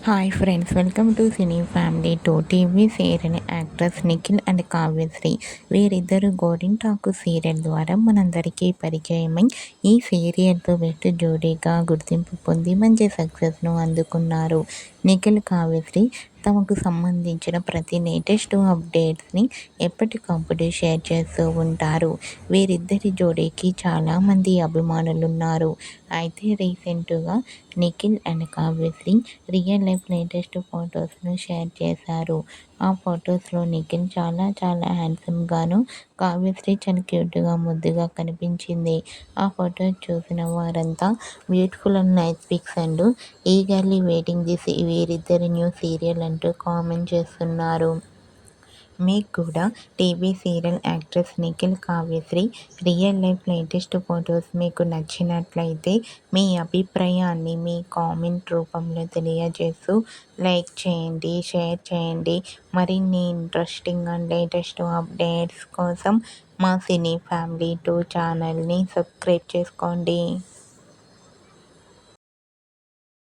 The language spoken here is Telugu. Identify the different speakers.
Speaker 1: Hi friends, welcome to cine family two. TV serial actors Nikhil and Kavyasri వీరిద్దరు గోరింటాకు సీరియల్ ద్వారా మనందరికీ పరిచయమై ఈ సీరియల్తో వెస్ట్ జోడీగా గుర్తింపు పొంది మంచి సక్సెస్ను అందుకున్నారు. నిఖిల్, కావ్యశ్రీ తమకు సంబంధించిన ప్రతి లేటెస్ట్ అప్డేట్స్ని ఎప్పటికప్పుడు షేర్ చేస్తూ ఉంటారు. వీరిద్దరి జోడీకి చాలామంది అభిమానులున్నారు. అయితే రీసెంట్గా Nikhil and Kavyasri real life latest ఫొటోస్ను షేర్ చేశారు. ఆ ఫొటోస్లో నిఖిల్ చాలా హ్యాండ్సమ్గాను, కావ్యశ్రీ చాలా క్యూట్గా ముద్దుగా కనిపించింది. ఆ ఫొటోస్ చూసిన వారంతా beautiful and nice pics and eagerly waiting this వీరిద్దరి న్యూ సీరియల్ అంటూ కామెంట్ చేస్తున్నారు. మీకు కూడా TV serial actress Nikhil, Kavyasri real life latest photos మీకు నచ్చినట్లయితే మీ అభిప్రాయాన్ని మీ కామెంట్ రూపంలో తెలియజేస్తూ లైక్ చేయండి, షేర్ చేయండి. మరిన్ని ఇంట్రెస్టింగ్ అండ్ లేటెస్ట్ అప్డేట్స్ కోసం మా సినీ ఫ్యామిలీ 2 ఛానల్ని సబ్స్క్రైబ్ చేసుకోండి.